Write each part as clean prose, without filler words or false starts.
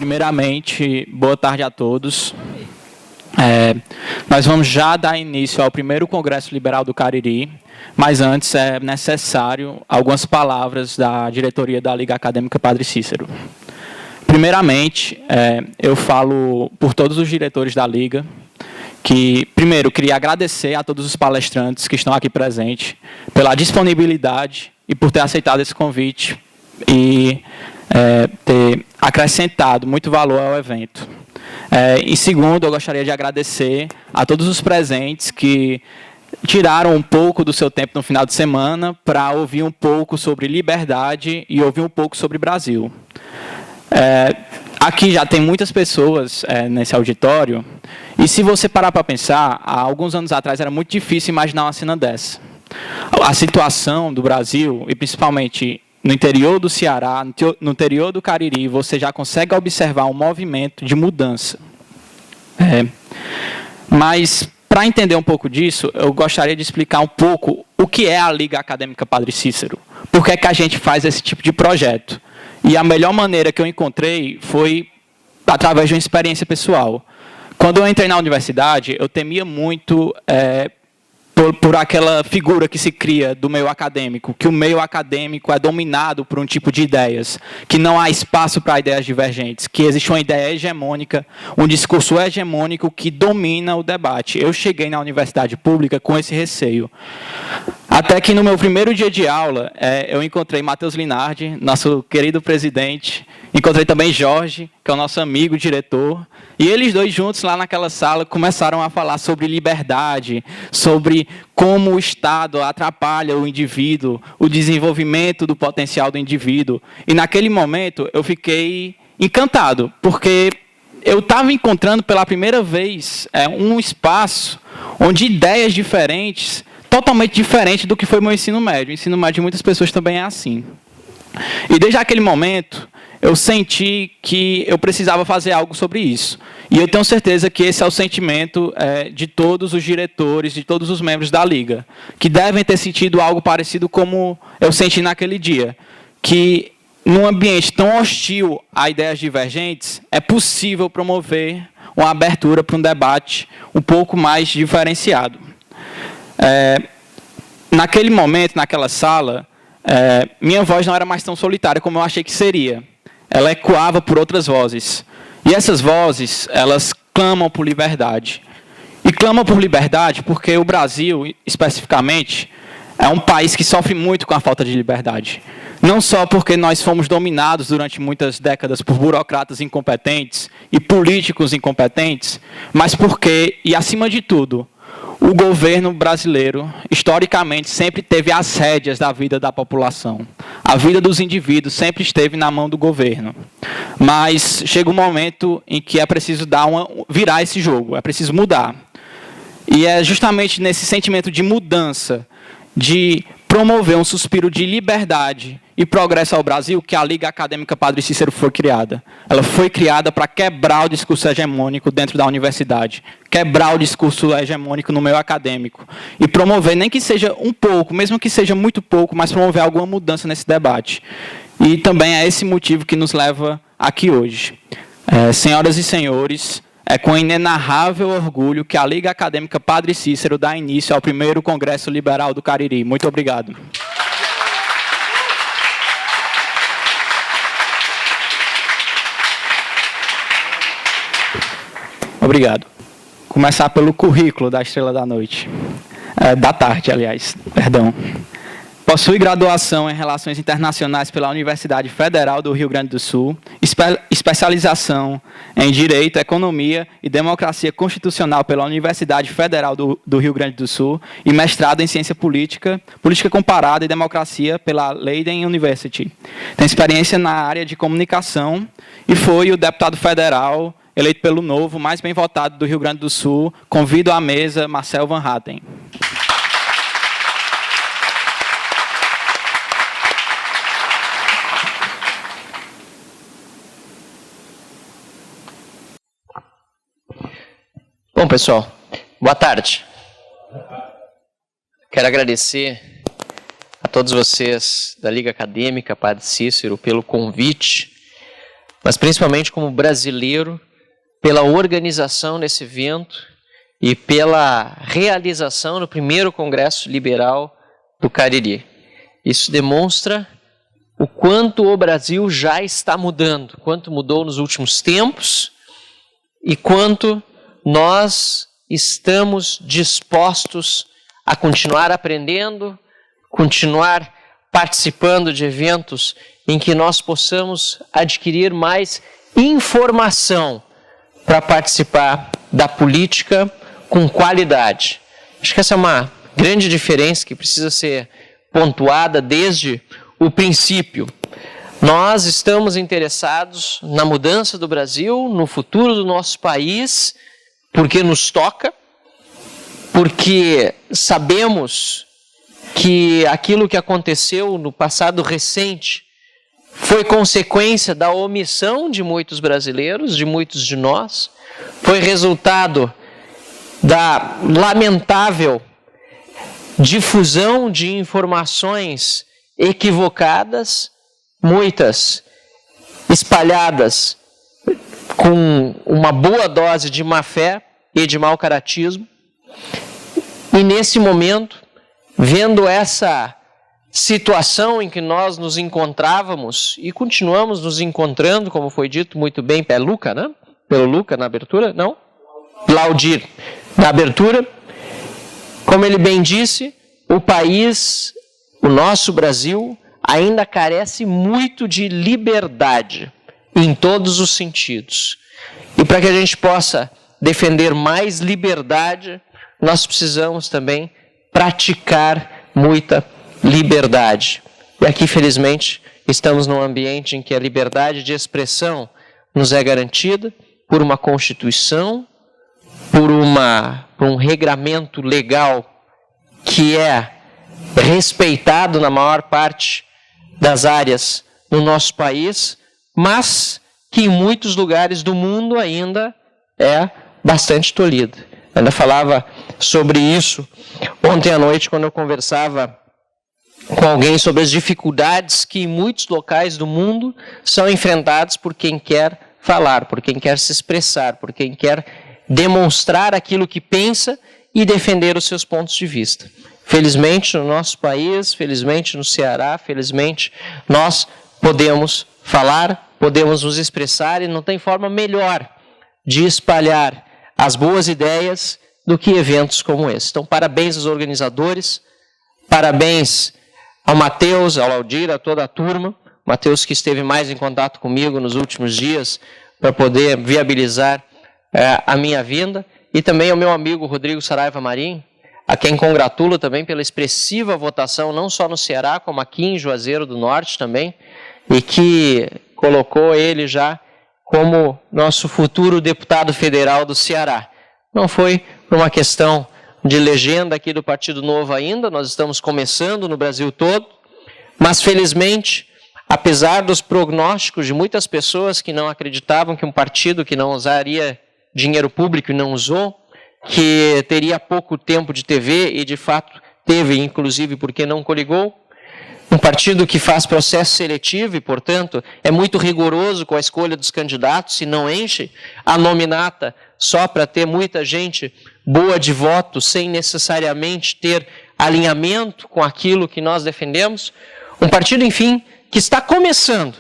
Primeiramente, boa tarde a todos. Nós vamos já dar início ao primeiro Congresso Liberal do Cariri, mas antes é necessário algumas palavras da diretoria da Liga Acadêmica Padre Cícero. Primeiramente, eu falo por todos os diretores da Liga, que, primeiro, queria agradecer a todos os palestrantes que estão aqui presentes pela disponibilidade e por ter aceitado esse convite e ter acrescentado muito valor ao evento. Em segundo, eu gostaria de agradecer a todos os presentes que tiraram um pouco do seu tempo no final de semana para ouvir um pouco sobre liberdade e ouvir um pouco sobre Brasil. Aqui já tem muitas pessoas nesse auditório, e se você parar para pensar, há alguns anos atrás era muito difícil imaginar uma cena dessa. A situação do Brasil, e principalmente no interior do Ceará, no interior do Cariri, você já consegue observar um movimento de mudança. Mas, para entender um pouco disso, eu gostaria de explicar um pouco o que é a Liga Acadêmica Padre Cícero. Por que é que a gente faz esse tipo de projeto? E a melhor maneira que eu encontrei foi através de uma experiência pessoal. Quando eu entrei na universidade, eu temia muito por aquela figura que se cria do meio acadêmico, que o meio acadêmico é dominado por um tipo de ideias, que não há espaço para ideias divergentes, que existe uma ideia hegemônica, um discurso hegemônico que domina o debate. Eu cheguei na universidade pública com esse receio. Até que no meu primeiro dia de aula, eu encontrei Matheus Linardi, nosso querido presidente, encontrei também Jorge, que é o nosso amigo diretor, e eles dois juntos lá naquela sala começaram a falar sobre liberdade, sobre como o Estado atrapalha o indivíduo, o desenvolvimento do potencial do indivíduo. E naquele momento eu fiquei encantado, porque eu estava encontrando pela primeira vez um espaço onde ideias diferentes, totalmente diferentes do que foi meu ensino médio. O ensino médio de muitas pessoas também é assim. E desde aquele momento, eu senti que eu precisava fazer algo sobre isso. E eu tenho certeza que esse é o sentimento de todos os diretores, de todos os membros da Liga, que devem ter sentido algo parecido como eu senti naquele dia, que num ambiente tão hostil a ideias divergentes, é possível promover uma abertura para um debate um pouco mais diferenciado. Naquele momento, naquela sala, minha voz não era mais tão solitária como eu achei que seria. Ela ecoava por outras vozes. E essas vozes, elas clamam por liberdade. E clamam por liberdade porque o Brasil, especificamente, é um país que sofre muito com a falta de liberdade. Não só porque nós fomos dominados durante muitas décadas por burocratas incompetentes e políticos incompetentes, mas porque, e acima de tudo, o governo brasileiro, historicamente, sempre teve as rédeas da vida da população. A vida dos indivíduos sempre esteve na mão do governo. Mas chega um momento em que é preciso virar esse jogo, é preciso mudar. E é justamente nesse sentimento de mudança, de promover um suspiro de liberdade e progresso ao Brasil, que a Liga Acadêmica Padre Cícero foi criada. Ela foi criada para quebrar o discurso hegemônico dentro da universidade, quebrar o discurso hegemônico no meio acadêmico e promover, nem que seja um pouco, mesmo que seja muito pouco, mas promover alguma mudança nesse debate. E também é esse motivo que nos leva aqui hoje. Senhoras e senhores, é com inenarrável orgulho que a Liga Acadêmica Padre Cícero dá início ao primeiro Congresso Liberal do Cariri. Muito obrigado. Obrigado. Começar pelo currículo da Estrela da Noite. Da tarde, aliás. Perdão. Possui graduação em Relações Internacionais pela Universidade Federal do Rio Grande do Sul, especialização em Direito, Economia e Democracia Constitucional pela Universidade Federal do Rio Grande do Sul e mestrado em Ciência Política, Política Comparada e Democracia pela Leiden University. Tem experiência na área de comunicação e foi o deputado federal eleito pelo Novo, mais bem votado do Rio Grande do Sul. Convido à mesa Marcel Van Hatten. Bom, pessoal, boa tarde. Quero agradecer a todos vocês da Liga Acadêmica Padre Cícero pelo convite mas principalmente como brasileiro, pela organização desse evento e pela realização do primeiro Congresso Liberal do Cariri. Isso demonstra o quanto o Brasil já está mudando, quanto mudou nos últimos tempos e quanto nós estamos dispostos a continuar aprendendo, continuar participando de eventos em que nós possamos adquirir mais informação para participar da política com qualidade. Acho que essa é uma grande diferença que precisa ser pontuada desde o princípio. Nós estamos interessados na mudança do Brasil, no futuro do nosso país, porque nos toca, porque sabemos que aquilo que aconteceu no passado recente foi consequência da omissão de muitos brasileiros, de muitos de nós, foi resultado da lamentável difusão de informações equivocadas, muitas espalhadas com uma boa dose de má-fé e de mau caratismo. E nesse momento, vendo essa situação em que nós nos encontrávamos e continuamos nos encontrando, como foi dito muito bem pelo Luca, né? Pelo Luca na abertura, não? Laudir, na abertura, como ele bem disse, o país, o nosso Brasil, ainda carece muito de liberdade em todos os sentidos. E para que a gente possa defender mais liberdade, nós precisamos também praticar muita liberdade. E aqui, felizmente, estamos num ambiente em que a liberdade de expressão nos é garantida por uma Constituição, por um regramento legal que é respeitado na maior parte das áreas no nosso país, mas que em muitos lugares do mundo ainda é bastante tolhido. Eu ainda falava sobre isso ontem à noite, quando eu conversava com alguém sobre as dificuldades que em muitos locais do mundo são enfrentadas por quem quer falar, por quem quer se expressar, por quem quer demonstrar aquilo que pensa e defender os seus pontos de vista. Felizmente no nosso país, felizmente no Ceará, felizmente nós podemos falar, podemos nos expressar e não tem forma melhor de espalhar as boas ideias do que eventos como esse. Então, parabéns aos organizadores, parabéns ao Matheus, ao Laudir, a toda a turma. Matheus que esteve mais em contato comigo nos últimos dias para poder viabilizar a minha vinda. E também ao meu amigo Rodrigo Saraiva Marim, a quem congratulo também pela expressiva votação, não só no Ceará, como aqui em Juazeiro do Norte também, e que colocou ele já como nosso futuro deputado federal do Ceará. Não foi por uma questão de legenda aqui do Partido Novo ainda, nós estamos começando no Brasil todo, mas felizmente, apesar dos prognósticos de muitas pessoas que não acreditavam que um partido que não usaria dinheiro público e não usou, que teria pouco tempo de TV e de fato teve, inclusive porque não coligou, um partido que faz processo seletivo e, portanto, é muito rigoroso com a escolha dos candidatos, se não enche a nominata só para ter muita gente boa de voto, sem necessariamente ter alinhamento com aquilo que nós defendemos. Um partido, enfim, que está começando,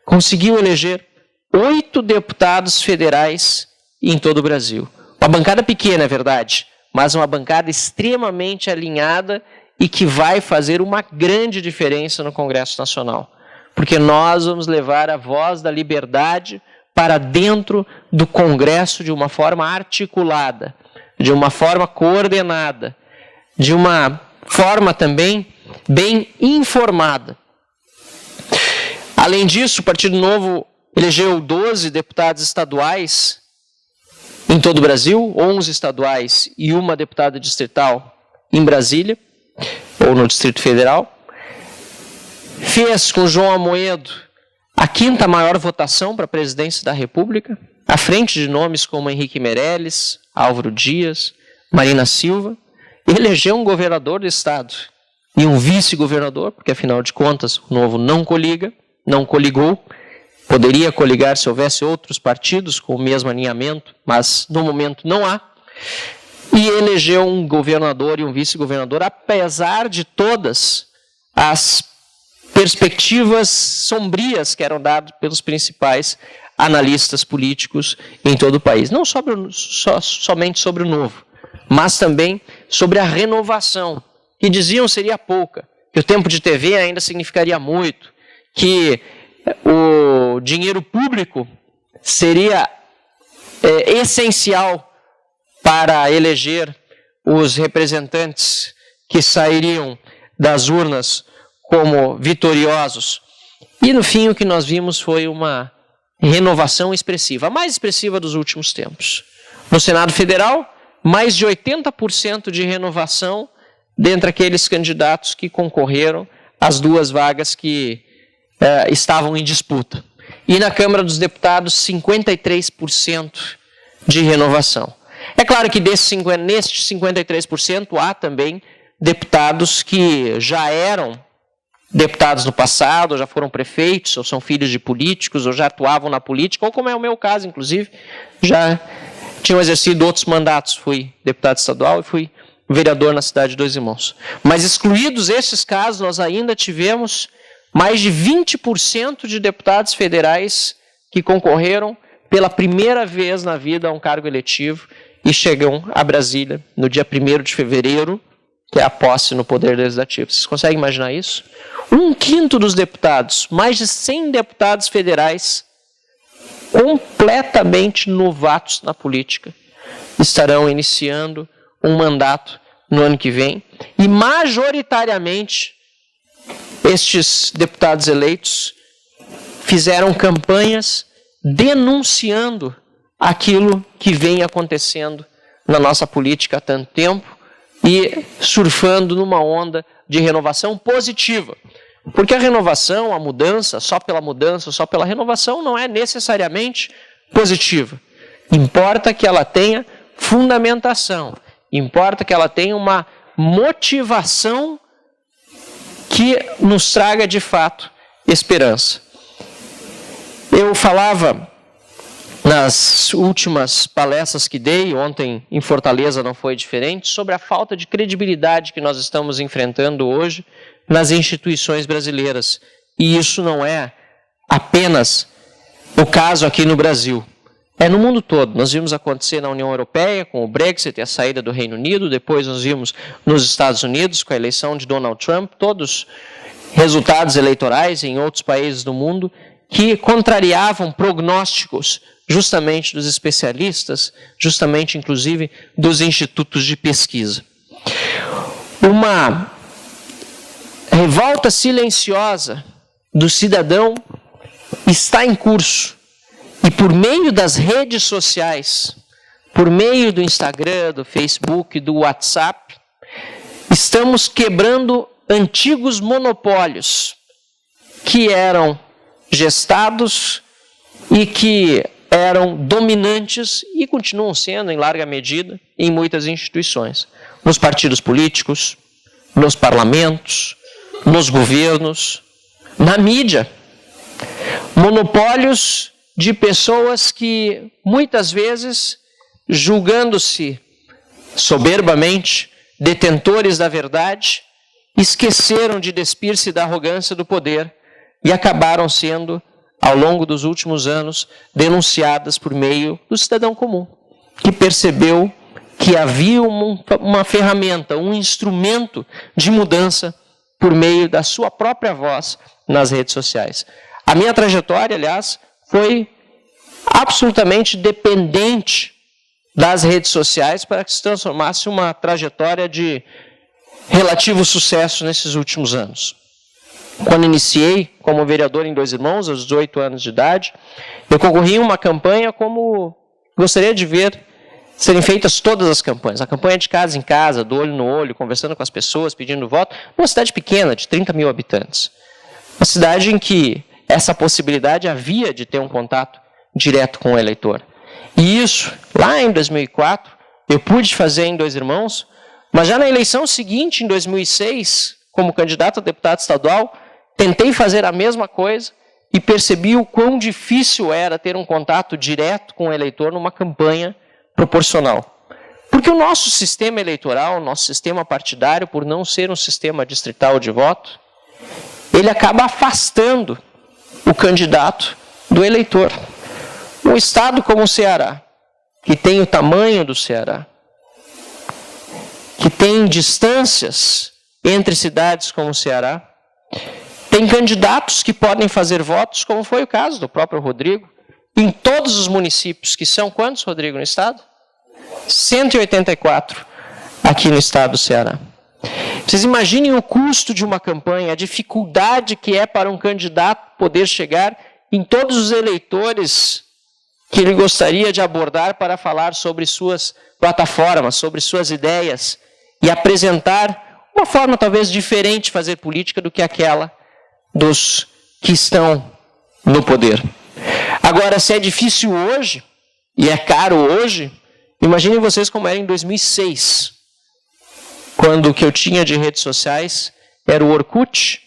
conseguiu eleger 8 deputados federais em todo o Brasil. Uma bancada pequena, é verdade, mas uma bancada extremamente alinhada e que vai fazer uma grande diferença no Congresso Nacional. Porque nós vamos levar a voz da liberdade para dentro do Congresso de uma forma articulada, de uma forma coordenada, de uma forma também bem informada. Além disso, o Partido Novo elegeu 12 deputados estaduais em todo o Brasil, 11 estaduais e uma deputada distrital em Brasília, ou no Distrito Federal. Fez com João Amoedo a 5ª maior votação para a presidência da República, à frente de nomes como Henrique Meirelles, Álvaro Dias, Marina Silva, e elegeu um governador do estado e um vice-governador, porque afinal de contas o Novo não coligou, poderia coligar se houvesse outros partidos com o mesmo alinhamento, mas no momento não há, e elegeu um governador e um vice-governador, apesar de todas as perspectivas sombrias que eram dadas pelos principais analistas políticos em todo o país. Não somente sobre o novo, mas também sobre a renovação, que diziam seria pouca, que o tempo de TV ainda significaria muito, que o dinheiro público seria essencial para eleger os representantes que sairiam das urnas como vitoriosos. E no fim o que nós vimos foi uma renovação expressiva, a mais expressiva dos últimos tempos. No Senado Federal, mais de 80% de renovação dentre aqueles candidatos que concorreram às duas vagas que estavam em disputa. E na Câmara dos Deputados, 53% de renovação. É claro que nestes 53% há também deputados que já eram deputados no passado, ou já foram prefeitos, ou são filhos de políticos, ou já atuavam na política, ou como é o meu caso, inclusive, já tinham exercido outros mandatos. Fui deputado estadual e fui vereador na cidade de Dois Irmãos. Mas excluídos esses casos, nós ainda tivemos mais de 20% de deputados federais que concorreram pela primeira vez na vida a um cargo eletivo e chegam a Brasília no dia 1º de fevereiro, que é a posse no Poder Legislativo. Vocês conseguem imaginar isso? 1/5 dos deputados, mais de 100 deputados federais, completamente novatos na política, estarão iniciando um mandato no ano que vem, e majoritariamente estes deputados eleitos fizeram campanhas denunciando aquilo que vem acontecendo na nossa política há tanto tempo e surfando numa onda de renovação positiva. Porque a renovação, a mudança, só pela renovação, não é necessariamente positiva. Importa que ela tenha fundamentação, importa que ela tenha uma motivação que nos traga, de fato, esperança. Eu falava nas últimas palestras que dei, ontem em Fortaleza não foi diferente, sobre a falta de credibilidade que nós estamos enfrentando hoje nas instituições brasileiras. E isso não é apenas o caso aqui no Brasil. É no mundo todo. Nós vimos acontecer na União Europeia com o Brexit e a saída do Reino Unido, depois nós vimos nos Estados Unidos com a eleição de Donald Trump, todos resultados eleitorais em outros países do mundo que contrariavam prognósticos justamente dos especialistas, justamente inclusive dos institutos de pesquisa. Uma revolta silenciosa do cidadão está em curso. E por meio das redes sociais, por meio do Instagram, do Facebook, do WhatsApp, estamos quebrando antigos monopólios que eram gestados e que eram dominantes e continuam sendo, em larga medida, em muitas instituições. Nos partidos políticos, nos parlamentos, nos governos, na mídia. Monopólios de pessoas que, muitas vezes, julgando-se soberbamente detentores da verdade, esqueceram de despir-se da arrogância do poder e acabaram sendo, ao longo dos últimos anos, denunciadas por meio do cidadão comum, que percebeu que havia uma ferramenta, um instrumento de mudança por meio da sua própria voz nas redes sociais. A minha trajetória, aliás, foi absolutamente dependente das redes sociais para que se transformasse uma trajetória de relativo sucesso nesses últimos anos. Quando iniciei como vereador em Dois Irmãos, aos 18 anos de idade, eu concorri em uma campanha como gostaria de ver serem feitas todas as campanhas. A campanha de casa em casa, do olho no olho, conversando com as pessoas, pedindo voto, numa cidade pequena, de 30 mil habitantes. Uma cidade em que essa possibilidade havia de ter um contato direto com o eleitor. E isso, lá em 2004, eu pude fazer em Dois Irmãos, mas já na eleição seguinte, em 2006, como candidato a deputado estadual, tentei fazer a mesma coisa e percebi o quão difícil era ter um contato direto com o eleitor numa campanha proporcional. Porque o nosso sistema eleitoral, o nosso sistema partidário, por não ser um sistema distrital de voto, ele acaba afastando o candidato do eleitor. Um estado como o Ceará, que tem o tamanho do Ceará, que tem distâncias entre cidades como o Ceará, tem candidatos que podem fazer votos, como foi o caso do próprio Rodrigo, em todos os municípios, que são quantos, Rodrigo, no estado? 184 aqui no estado do Ceará. Vocês imaginem o custo de uma campanha, a dificuldade que é para um candidato poder chegar em todos os eleitores que ele gostaria de abordar para falar sobre suas plataformas, sobre suas ideias e apresentar uma forma talvez diferente de fazer política do que aquela dos que estão no poder. Agora, se é difícil hoje e é caro hoje, imaginem vocês como era em 2006, quando o que eu tinha de redes sociais era o Orkut,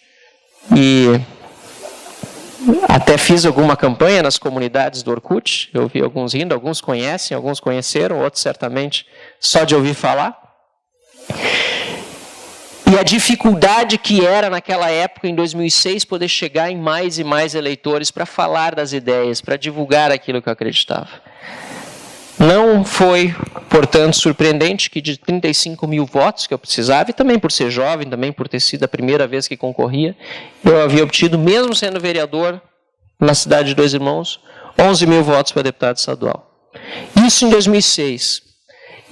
e até fiz alguma campanha nas comunidades do Orkut. Eu vi alguns rindo, alguns conhecem, alguns conheceram, outros certamente só de ouvir falar. E a dificuldade que era naquela época, em 2006, poder chegar em mais e mais eleitores para falar das ideias, para divulgar aquilo que eu acreditava. Não foi, portanto, surpreendente que de 35 mil votos que eu precisava, e também por ser jovem, também por ter sido a primeira vez que concorria, eu havia obtido, mesmo sendo vereador na cidade de Dois Irmãos, 11 mil votos para deputado estadual. Isso em 2006.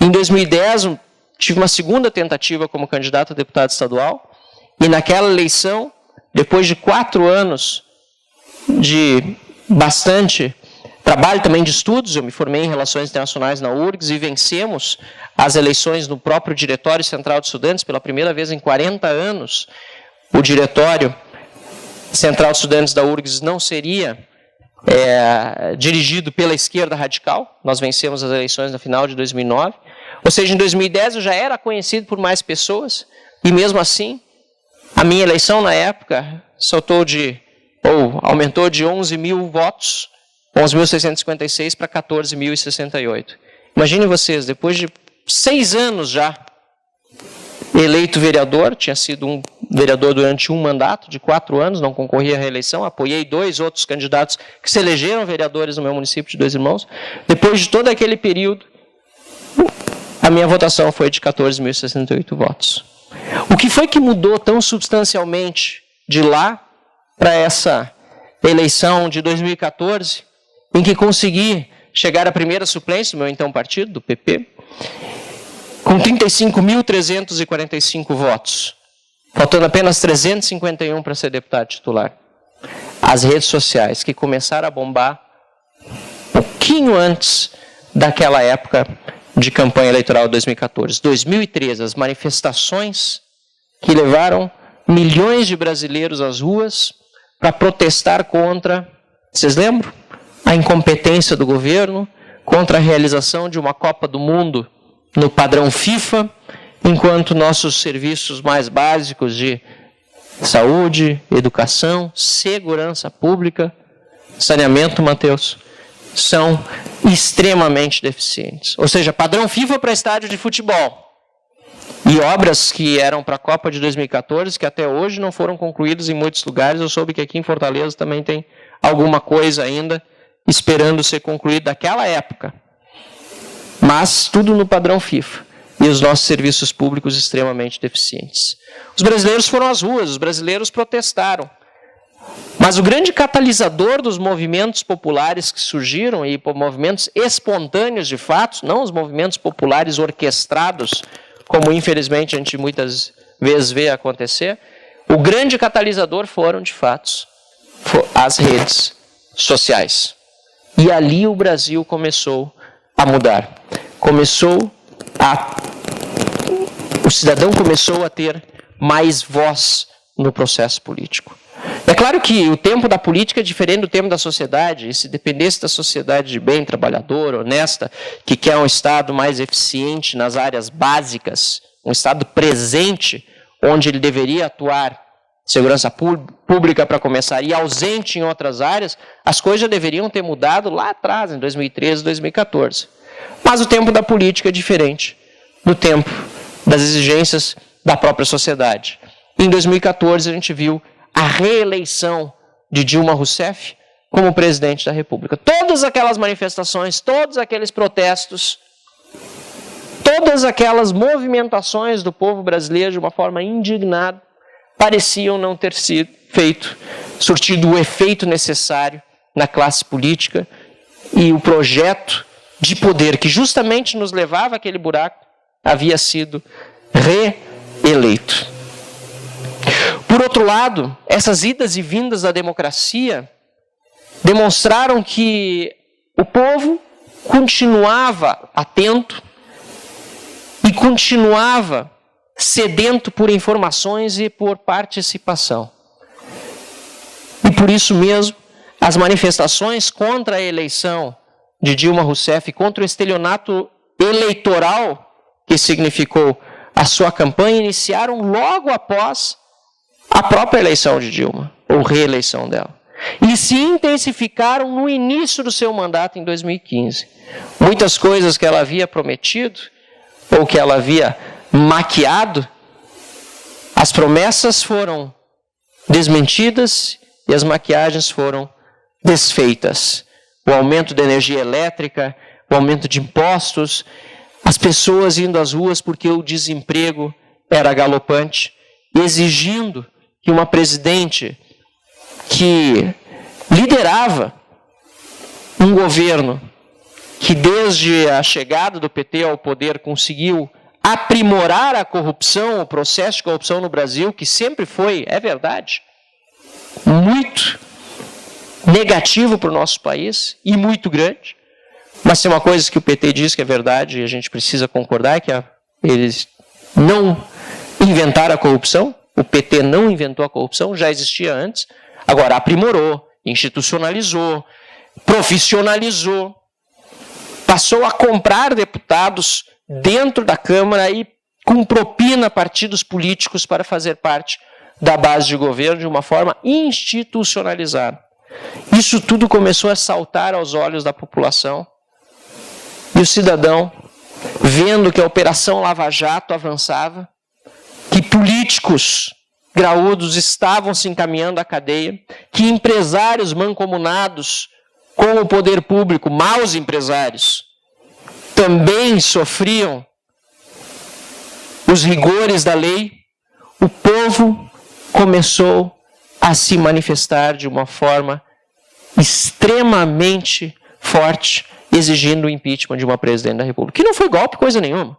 Em 2010, tive uma segunda tentativa como candidato a deputado estadual, e naquela eleição, depois de 4 anos de bastante trabalho também de estudos, eu me formei em Relações Internacionais na URGS e vencemos as eleições no próprio Diretório Central de Estudantes, pela primeira vez em 40 anos. O Diretório Central de Estudantes da URGS não seria dirigido pela esquerda radical, nós vencemos as eleições no final de 2009, ou seja, em 2010 eu já era conhecido por mais pessoas, e mesmo assim, a minha eleição na época aumentou de 11 mil votos, 11.656 para 14.068. Imaginem vocês, depois de 6 anos já eleito vereador, tinha sido um vereador durante um mandato de 4 anos, não concorri à reeleição, apoiei 2 outros candidatos que se elegeram vereadores no meu município de Dois Irmãos. Depois de todo aquele período, a minha votação foi de 14.068 votos. O que foi que mudou tão substancialmente de lá para essa eleição de 2014, em que consegui chegar à primeira suplência do meu então partido, do PP, com 35.345 votos, faltando apenas 351 para ser deputado titular? As redes sociais, que começaram a bombar pouquinho antes daquela época de campanha eleitoral de 2014. 2013, as manifestações que levaram milhões de brasileiros às ruas para protestar contra, vocês lembram? A incompetência do governo, contra a realização de uma Copa do Mundo no padrão FIFA, enquanto nossos serviços mais básicos de saúde, educação, segurança pública, saneamento, Matheus, são extremamente deficientes. Ou seja, padrão FIFA para estádio de futebol. E obras que eram para a Copa de 2014, que até hoje não foram concluídas em muitos lugares. Eu soube que aqui em Fortaleza também tem alguma coisa ainda esperando ser concluída daquela época. Mas tudo no padrão FIFA. E os nossos serviços públicos extremamente deficientes. Os brasileiros foram às ruas, os brasileiros protestaram. Mas o grande catalisador dos movimentos populares que surgiram, e movimentos espontâneos de fato, não os movimentos populares orquestrados, como infelizmente a gente muitas vezes vê acontecer, o grande catalisador foram, de fato, as redes sociais. E ali o Brasil começou a mudar. O cidadão começou a ter mais voz no processo político. É claro que o tempo da política é diferente do tempo da sociedade, e se dependesse da sociedade de bem, trabalhadora, honesta, que quer um Estado mais eficiente nas áreas básicas, um Estado presente, onde ele deveria atuar segurança pública para começar, e ausente em outras áreas, as coisas já deveriam ter mudado lá atrás, em 2013, 2014. Mas o tempo da política é diferente do tempo das exigências da própria sociedade. Em 2014, a gente viu a reeleição de Dilma Rousseff como presidente da República. Todas aquelas manifestações, todos aqueles protestos, todas aquelas movimentações do povo brasileiro de uma forma indignada, pareciam não ter sido surtido o efeito necessário na classe política, e o projeto de poder que justamente nos levava àquele buraco havia sido reeleito. Por outro lado, essas idas e vindas da democracia demonstraram que o povo continuava atento e continuava sedento por informações e por participação. E por isso mesmo, as manifestações contra a eleição de Dilma Rousseff, contra o estelionato eleitoral que significou a sua campanha, iniciaram logo após a própria eleição de Dilma, ou reeleição dela. E se intensificaram no início do seu mandato em 2015. Muitas coisas que ela havia prometido, ou que ela havia maquiado, as promessas foram desmentidas e as maquiagens foram desfeitas. O aumento da energia elétrica, o aumento de impostos, as pessoas indo às ruas porque o desemprego era galopante, exigindo que uma presidente que liderava um governo que desde a chegada do PT ao poder conseguiu aprimorar a corrupção, o processo de corrupção no Brasil, que sempre foi, é verdade, muito negativo para o nosso país e muito grande. Mas tem uma coisa que o PT diz que é verdade e a gente precisa concordar, que eles não inventaram a corrupção. O PT não inventou a corrupção, já existia antes. Agora aprimorou, institucionalizou, profissionalizou, passou a comprar deputados dentro da Câmara e com propina partidos políticos para fazer parte da base de governo de uma forma institucionalizada. Isso tudo começou a saltar aos olhos da população e o cidadão, vendo que a Operação Lava Jato avançava, que políticos graúdos estavam se encaminhando à cadeia, que empresários mancomunados com o poder público, maus empresários, também sofriam os rigores da lei, o povo começou a se manifestar de uma forma extremamente forte, exigindo o impeachment de uma presidente da República. Que não foi golpe, coisa nenhuma.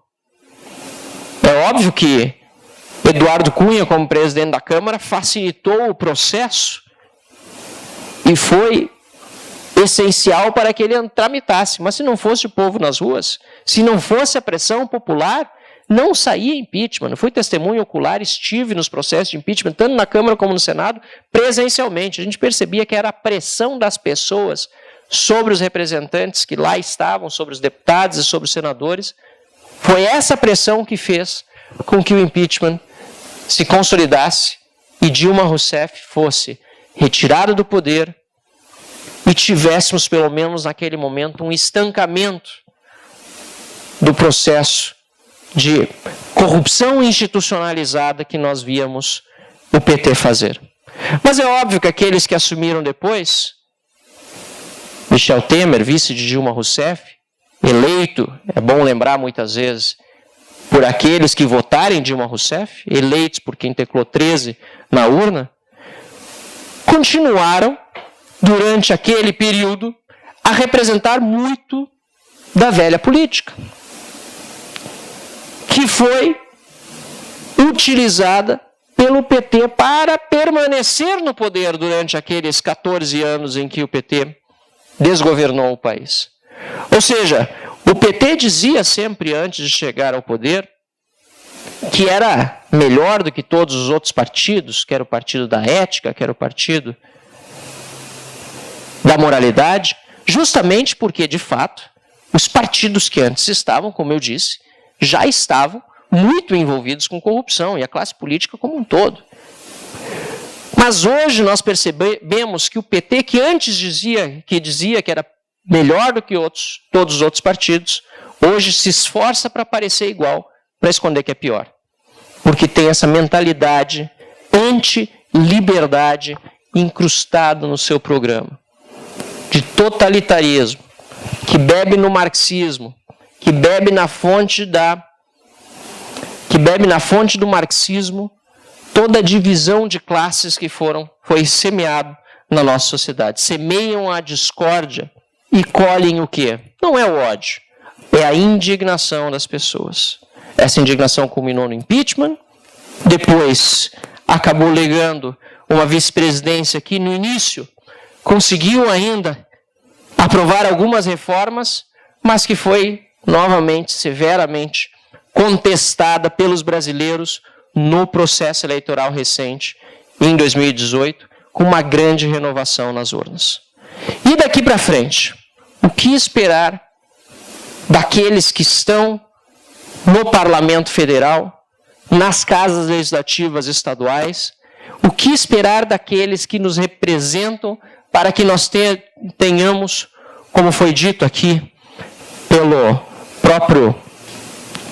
É óbvio que Eduardo Cunha, como presidente da Câmara, facilitou o processo e foi essencial para que ele tramitasse. Mas se não fosse o povo nas ruas, se não fosse a pressão popular, não saía impeachment. Eu fui testemunha ocular, estive nos processos de impeachment, tanto na Câmara como no Senado, presencialmente. A gente percebia que era a pressão das pessoas sobre os representantes que lá estavam, sobre os deputados e sobre os senadores. Foi essa pressão que fez com que o impeachment se consolidasse e Dilma Rousseff fosse retirada do poder e tivéssemos, pelo menos naquele momento, um estancamento do processo de corrupção institucionalizada que nós víamos o PT fazer. Mas é óbvio que aqueles que assumiram depois, Michel Temer, vice de Dilma Rousseff, eleito, é bom lembrar muitas vezes, por aqueles que votaram em Dilma Rousseff, eleitos por quem teclou 13 na urna, continuaram, durante aquele período, a representar muito da velha política, que foi utilizada pelo PT para permanecer no poder durante aqueles 14 anos em que o PT desgovernou o país. Ou seja, o PT dizia sempre antes de chegar ao poder que era melhor do que todos os outros partidos, que era o partido da ética, que era o partido da moralidade, justamente porque, de fato, os partidos que antes estavam, como eu disse, já estavam muito envolvidos com corrupção, e a classe política como um todo. Mas hoje nós percebemos que o PT, que antes dizia que era melhor do que todos os outros partidos, hoje se esforça para parecer igual, para esconder que é pior. Porque tem essa mentalidade anti-liberdade incrustada no seu programa. De totalitarismo, que bebe no marxismo, que bebe na fonte do marxismo toda a divisão de classes que foi semeado na nossa sociedade. Semeiam a discórdia e colhem o quê? Não é o ódio, é a indignação das pessoas. Essa indignação culminou no impeachment, depois acabou legando uma vice-presidência que no início conseguiu ainda aprovar algumas reformas, mas que foi novamente, severamente contestada pelos brasileiros no processo eleitoral recente, em 2018, com uma grande renovação nas urnas. E daqui para frente, o que esperar daqueles que estão no Parlamento Federal, nas casas legislativas estaduais, o que esperar daqueles que nos representam para que nós tenhamos, como foi dito aqui pelo próprio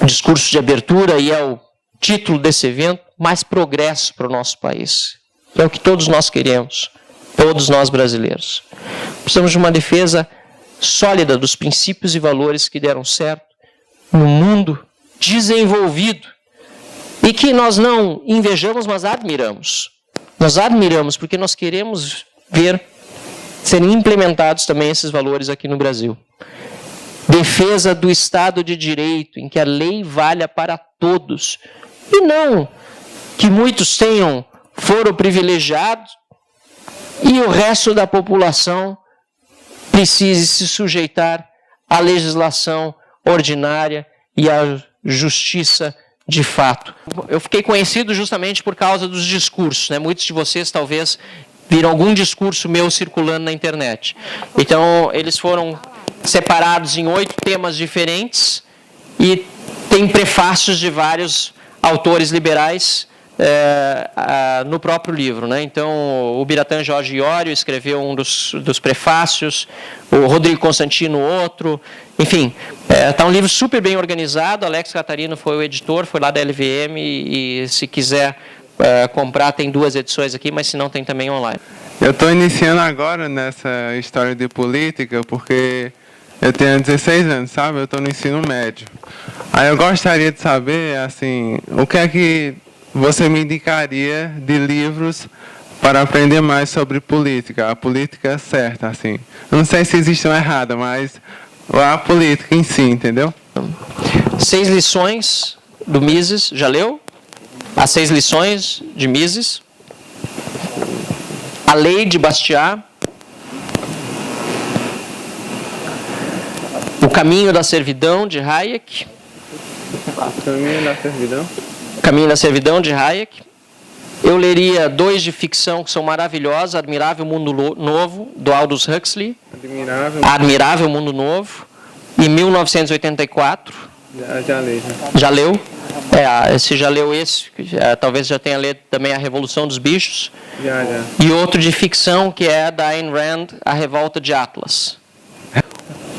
discurso de abertura e é o título desse evento, mais progresso para o nosso país. É o que todos nós queremos, todos nós brasileiros. Precisamos de uma defesa sólida dos princípios e valores que deram certo no mundo desenvolvido e que nós não invejamos, mas admiramos. Nós admiramos porque nós queremos ver serem implementados também esses valores aqui no Brasil. Defesa do Estado de Direito, em que a lei valha para todos. E não que muitos tenham foro privilegiado e o resto da população precise se sujeitar à legislação ordinária e à justiça de fato. Eu fiquei conhecido justamente por causa dos discursos, né? Muitos de vocês talvez viram algum discurso meu circulando na internet. Então, eles foram separados em 8 temas diferentes e tem prefácios de vários autores liberais no próprio livro, né? Então, o Biratã Jorge Iório escreveu um dos prefácios, o Rodrigo Constantino outro, enfim, está um livro super bem organizado. Alex Catarino foi o editor, foi lá da LVM e se quiser comprar, tem 2 edições aqui, mas se não tem também online. Eu estou iniciando agora nessa história de política porque eu tenho 16 anos, sabe? Eu estou no ensino médio. Aí eu gostaria de saber, assim, o que é que você me indicaria de livros para aprender mais sobre política, a política certa, assim. Não sei se existe uma errada, mas a política em si, entendeu? 6 lições do Mises, já leu? As 6 lições de Mises. A Lei de Bastiat. O Caminho da Servidão, de Hayek. Caminho da Servidão. Caminho da Servidão, de Hayek. Eu leria 2 de ficção que são maravilhosos. Admirável Mundo Novo, do Aldous Huxley. Admirável Mundo Novo. E 1984. Já li. Já leu? Você já leu esse? Talvez já tenha lido também A Revolução dos Bichos. Já. E outro de ficção que é da Ayn Rand, A Revolta de Atlas.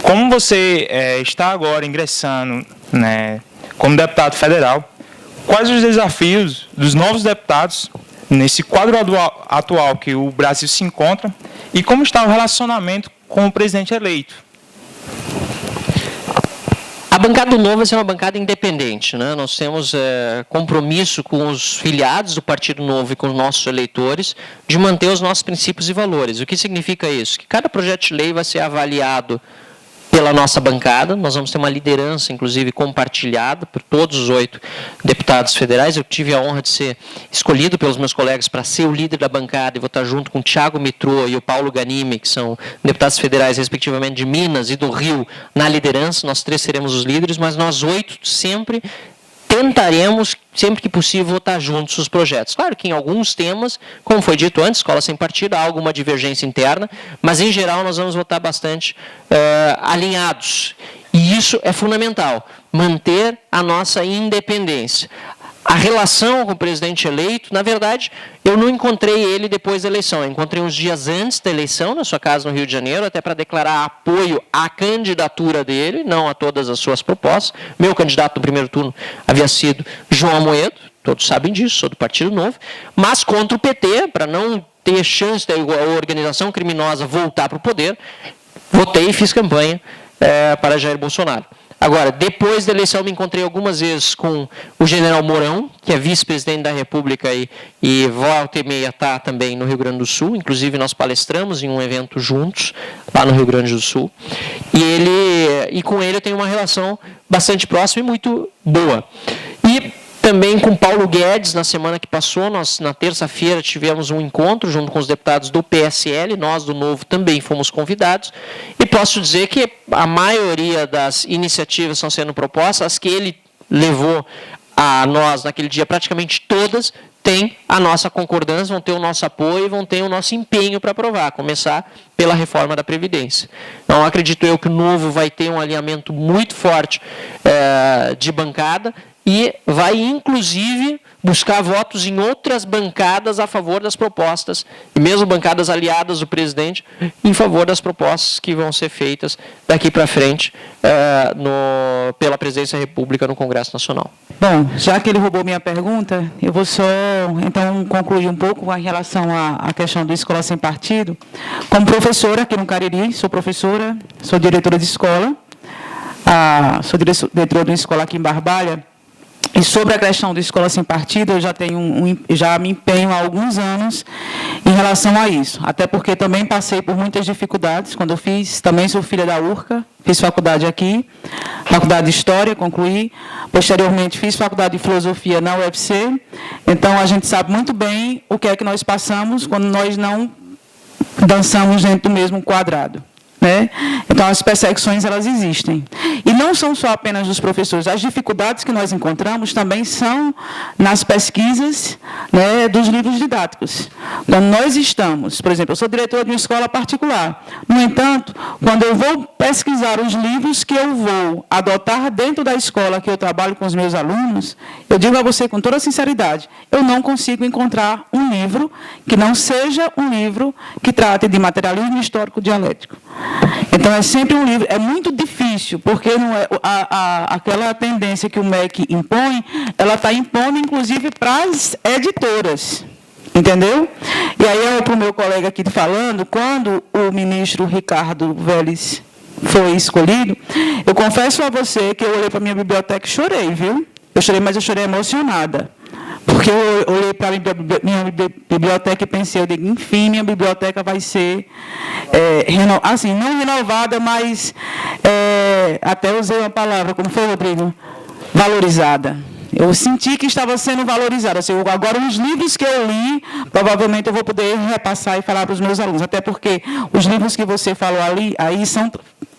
Como você está agora ingressando, né, como deputado federal, quais os desafios dos novos deputados nesse quadro atual que o Brasil se encontra e como está o relacionamento com o presidente eleito? A bancada do Novo vai ser uma bancada independente, né? Nós temos compromisso com os filiados do Partido Novo e com os nossos eleitores de manter os nossos princípios e valores. O que significa isso? Que cada projeto de lei vai ser avaliado pela nossa bancada. Nós vamos ter uma liderança, inclusive, compartilhada por todos os 8 deputados federais. Eu tive a honra de ser escolhido pelos meus colegas para ser o líder da bancada e vou estar junto com o Thiago Mitrô e o Paulo Ganime, que são deputados federais, respectivamente, de Minas e do Rio, na liderança. Nós 3 seremos os líderes, mas nós 8 sempre tentaremos, sempre que possível, votar juntos os projetos. Claro que em alguns temas, como foi dito antes, escola sem partido, há alguma divergência interna, mas em geral nós vamos votar bastante alinhados. E isso é fundamental, manter a nossa independência. A relação com o presidente eleito, na verdade, eu não encontrei ele depois da eleição. Eu encontrei uns dias antes da eleição, na sua casa no Rio de Janeiro, até para declarar apoio à candidatura dele, não a todas as suas propostas. Meu candidato no primeiro turno havia sido João Amoedo, todos sabem disso, sou do Partido Novo, mas contra o PT, para não ter chance da organização criminosa voltar para o poder, votei e fiz campanha para Jair Bolsonaro. Agora, depois da eleição, me encontrei algumas vezes com o general Mourão, que é vice-presidente da República e volta e meia está também no Rio Grande do Sul. Inclusive, nós palestramos em um evento juntos, lá no Rio Grande do Sul. E com ele eu tenho uma relação bastante próxima e muito boa. E também com Paulo Guedes, na semana que passou, nós na terça-feira tivemos um encontro junto com os deputados do PSL, nós do Novo também fomos convidados, e posso dizer que a maioria das iniciativas estão sendo propostas, as que ele levou a nós naquele dia, praticamente todas, têm a nossa concordância, vão ter o nosso apoio e vão ter o nosso empenho para aprovar, a começar pela reforma da Previdência. Então, acredito eu que o Novo vai ter um alinhamento muito forte de bancada, e vai, inclusive, buscar votos em outras bancadas a favor das propostas, e mesmo bancadas aliadas do presidente, em favor das propostas que vão ser feitas daqui para frente pela Presidência da República no Congresso Nacional. Bom, já que ele roubou minha pergunta, eu vou só, então, concluir um pouco em relação à questão da escola sem partido. Como professora aqui no Cariri, sou professora, sou diretora de escola, sou diretora de uma escola aqui em Barbalha. E sobre a questão da escola sem partido, eu já já me empenho há alguns anos em relação a isso. Até porque também passei por muitas dificuldades quando eu fiz. Também sou filha da URCA, fiz faculdade aqui, faculdade de História, concluí. Posteriormente, fiz faculdade de Filosofia na UFC. Então, a gente sabe muito bem o que é que nós passamos quando nós não dançamos dentro do mesmo quadrado. Né? Então, as perseguições, elas existem. E não são só apenas dos professores. As dificuldades que nós encontramos também são nas pesquisas, né, dos livros didáticos. Quando nós estamos, por exemplo, eu sou diretora de uma escola particular. No entanto, quando eu vou pesquisar os livros que eu vou adotar dentro da escola que eu trabalho com os meus alunos, eu digo a você com toda sinceridade, eu não consigo encontrar um livro que não seja um livro que trate de materialismo histórico dialético. Então, é sempre um livro, é muito difícil, porque não é, aquela tendência que o MEC impõe, ela está impondo, inclusive, para as editoras. Entendeu? E aí, para o meu colega aqui falando, quando o ministro Ricardo Vélez foi escolhido, eu confesso a você que eu olhei para a minha biblioteca e chorei, viu? Eu chorei, mas eu chorei emocionada. Porque eu olhei para a minha biblioteca e pensei, eu digo, enfim, minha biblioteca vai ser, assim, não renovada, mas, até usei uma palavra, como foi, Rodrigo? Valorizada. Eu senti que estava sendo valorizada. Assim, agora, os livros que eu li, provavelmente eu vou poder repassar e falar para os meus alunos, até porque os livros que você falou aí são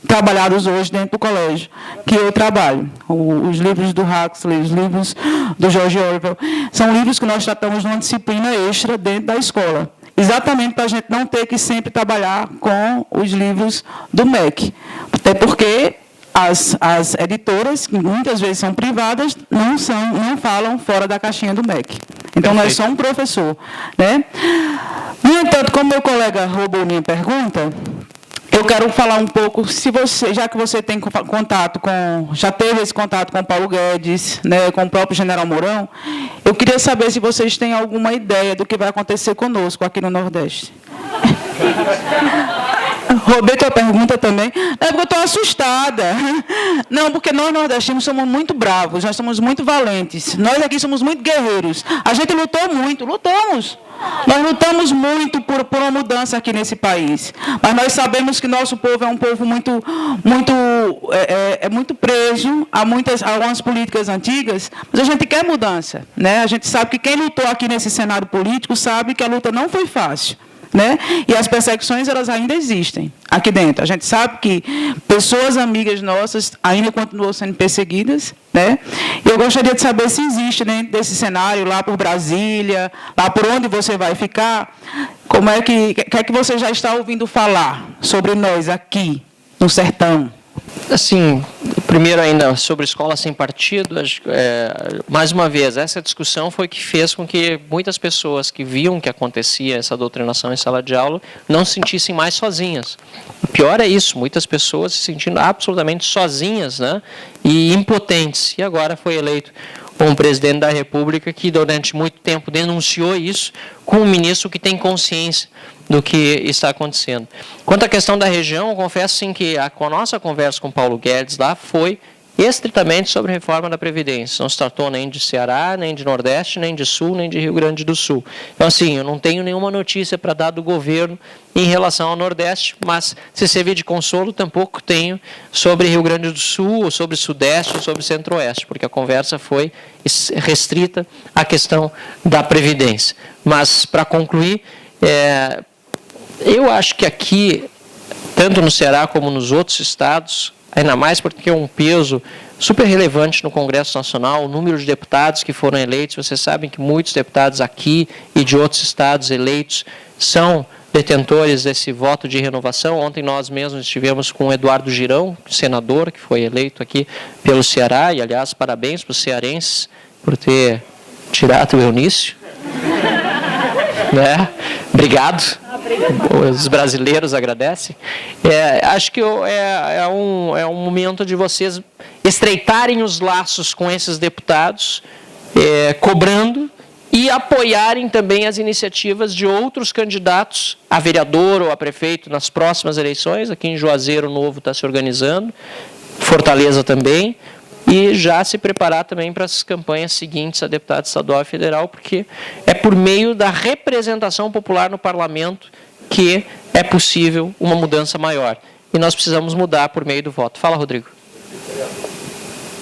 trabalhados hoje dentro do colégio que eu trabalho. Os livros do Huxley, os livros do George Orwell, são livros que nós tratamos numa disciplina extra dentro da escola. Exatamente para a gente não ter que sempre trabalhar com os livros do MEC. Até porque as editoras, que muitas vezes são privadas, não falam fora da caixinha do MEC. Então, nós somos um professor. Né? No entanto, como meu colega roubou minha pergunta, eu quero falar um pouco, já que você tem contato já teve esse contato com o Paulo Guedes, né, com o próprio general Mourão, eu queria saber se vocês têm alguma ideia do que vai acontecer conosco aqui no Nordeste. Roubei tua pergunta também. É porque eu estou assustada. Não, porque nós nordestinos somos muito bravos, nós somos muito valentes. Nós aqui somos muito guerreiros. A gente lutou muito, lutamos. Nós lutamos muito por uma mudança aqui nesse país. Mas nós sabemos que nosso povo é um povo muito preso a algumas políticas antigas, mas a gente quer mudança. Né? A gente sabe que quem lutou aqui nesse cenário político sabe que a luta não foi fácil. Né? E as perseguições, elas ainda existem aqui dentro. A gente sabe que pessoas amigas nossas ainda continuam sendo perseguidas. Né? E eu gostaria de saber se existe dentro desse cenário, lá por Brasília, lá por onde você vai ficar, como é que você já está ouvindo falar sobre nós aqui, no sertão? Assim, Primeiro ainda sobre escola sem partido, mais uma vez, essa discussão foi que fez com que muitas pessoas que viam que acontecia essa doutrinação em sala de aula não se sentissem mais sozinhas. O pior é isso, muitas pessoas se sentindo absolutamente sozinhas, né, e impotentes. E agora foi eleito um presidente da República que durante muito tempo denunciou isso, com um ministro que tem consciência do que está acontecendo. Quanto à questão da região, eu confesso sim que a nossa conversa com Paulo Guedes lá foi estritamente sobre a reforma da Previdência. Não se tratou nem de Ceará, nem de Nordeste, nem de Sul, nem de Rio Grande do Sul. Então, assim, eu não tenho nenhuma notícia para dar do governo em relação ao Nordeste, mas se servir de consolo, tampouco tenho sobre Rio Grande do Sul, ou sobre Sudeste, ou sobre Centro-Oeste, porque a conversa foi restrita à questão da Previdência. Mas, para concluir, eu acho que aqui, tanto no Ceará como nos outros estados, ainda mais porque é um peso super relevante no Congresso Nacional, o número de deputados que foram eleitos, vocês sabem que muitos deputados aqui e de outros estados eleitos são detentores desse voto de renovação. Ontem nós mesmos estivemos com o Eduardo Girão, senador, que foi eleito aqui pelo Ceará, e aliás, parabéns para os cearenses por ter tirado o Eunício. Né? Obrigado. Os brasileiros agradecem. Acho que é um momento de vocês estreitarem os laços com esses deputados, cobrando e apoiarem também as iniciativas de outros candidatos a vereador ou a prefeito nas próximas eleições. Aqui em Juazeiro Novo está se organizando, Fortaleza também, e já se preparar também para as campanhas seguintes a deputado estadual e federal, porque é por meio da representação popular no parlamento que é possível uma mudança maior. E nós precisamos mudar por meio do voto. Fala, Rodrigo.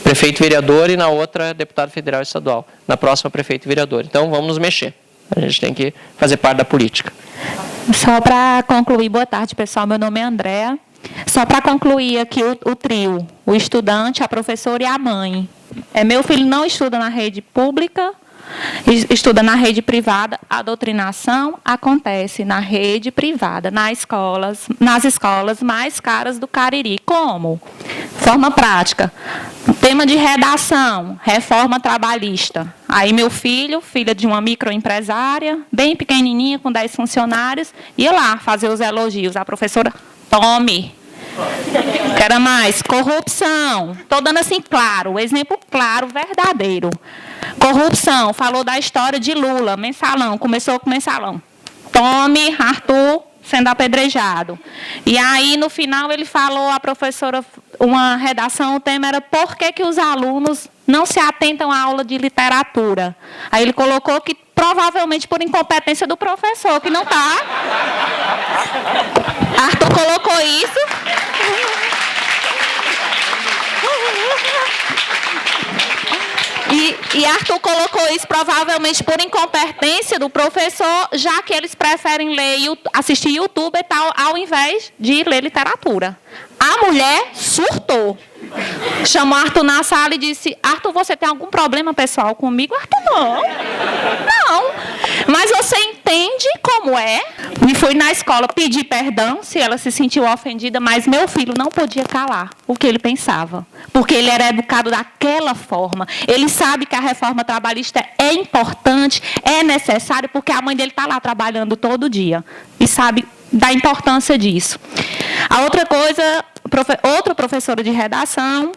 Prefeito e vereador, e na outra, deputado federal e estadual. Na próxima, prefeito e vereador. Então, vamos nos mexer. A gente tem que fazer parte da política. Só para concluir, boa tarde, pessoal. Meu nome é Andréa. Só para concluir aqui o trio, o estudante, a professora e a mãe. Meu filho não estuda na rede pública, estuda na rede privada. A doutrinação acontece na rede privada, nas escolas mais caras do Cariri. Como? Forma prática. Tema de redação, reforma trabalhista. Aí meu filho, filha de uma microempresária, bem pequenininha, com 10 funcionários, ia lá fazer os elogios. A professora... Tome. Quero mais. Corrupção. Estou dando assim claro, exemplo claro, verdadeiro. Corrupção. Falou da história de Lula, mensalão. Começou com mensalão. Tome, Arthur, sendo apedrejado. E aí, no final, ele falou, a professora, uma redação, o tema era por que os alunos não se atentam à aula de literatura. Aí ele colocou que provavelmente por incompetência do professor, que não está. Arthur colocou isso. E Arthur colocou isso provavelmente por incompetência do professor, já que eles preferem assistir YouTube e tal, ao invés de ler literatura. A mulher surtou. Chamou Arthur na sala e disse, Arthur, você tem algum problema pessoal comigo? Arthur, não. Não. Mas você entende como é? E fui na escola pedir perdão se ela se sentiu ofendida, mas meu filho não podia calar o que ele pensava. Porque ele era educado daquela forma. Ele sabe que a reforma trabalhista é importante, é necessária, porque a mãe dele está lá trabalhando todo dia. E sabe da importância disso. A outra coisa, outra professora de redação,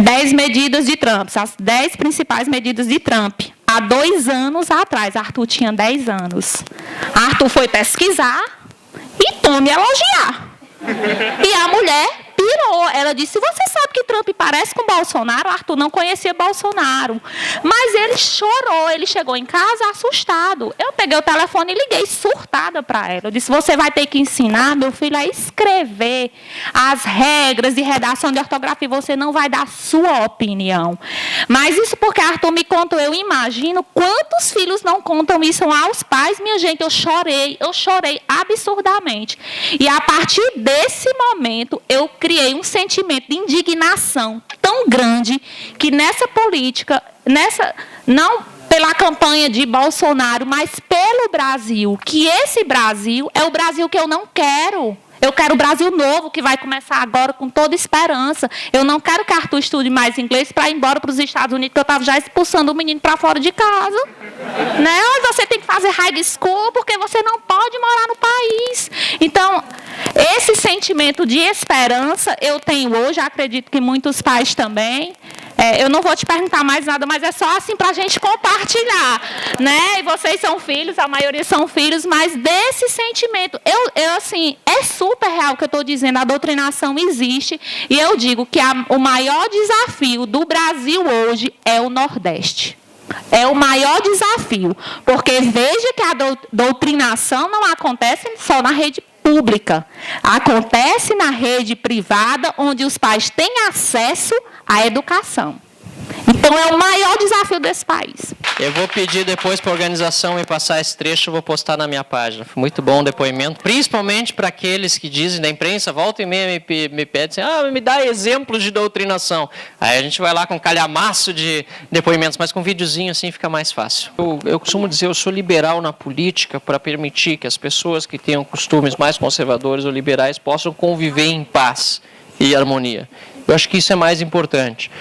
10 medidas de Trump, as 10 principais medidas de Trump. Há 2 anos atrás, Arthur tinha 10 anos. Arthur foi pesquisar e tome elogiar. E a mulher pirou. Ela disse, você sabe que Trump parece com Bolsonaro? Arthur não conhecia Bolsonaro. Mas ele chorou, ele chegou em casa assustado. Eu peguei o telefone e liguei surtada para ela. Eu disse, você vai ter que ensinar meu filho a escrever as regras de redação de ortografia. Você não vai dar sua opinião. Mas isso porque Arthur me contou, eu imagino quantos filhos não contam isso aos pais. Minha gente, eu chorei absurdamente. E a partir desse momento, eu criei um sentimento de indignação tão grande que nessa política, não pela campanha de Bolsonaro, mas pelo Brasil, que esse Brasil é o Brasil que eu não quero. Eu quero o Brasil novo, que vai começar agora com toda esperança. Eu não quero que Arthur estude mais inglês para ir embora para os Estados Unidos, que eu estava já expulsando o menino para fora de casa. Né? Você tem que fazer high school, porque você não pode morar no país. Então, esse sentimento de esperança eu tenho hoje, acredito que muitos pais também. Eu não vou te perguntar mais nada, mas é só assim para a gente compartilhar, né? E vocês são filhos, a maioria são filhos, mas desse sentimento, assim, é super real o que eu estou dizendo, a doutrinação existe, e eu digo que o maior desafio do Brasil hoje é o Nordeste. É o maior desafio, porque veja que a doutrinação não acontece só na rede pública, acontece na rede privada, onde os pais têm acesso à educação. Então, é o maior desafio desse país. Eu vou pedir depois para a organização me passar esse trecho, eu vou postar na minha página. Foi muito bom o depoimento, principalmente para aqueles que dizem da imprensa, volta e meia me pedem assim, me dá exemplos de doutrinação. Aí a gente vai lá com um calhamaço de depoimentos, mas com um videozinho assim fica mais fácil. Eu costumo dizer, eu sou liberal na política para permitir que as pessoas que tenham costumes mais conservadores ou liberais possam conviver em paz e harmonia. Eu acho que isso é mais importante.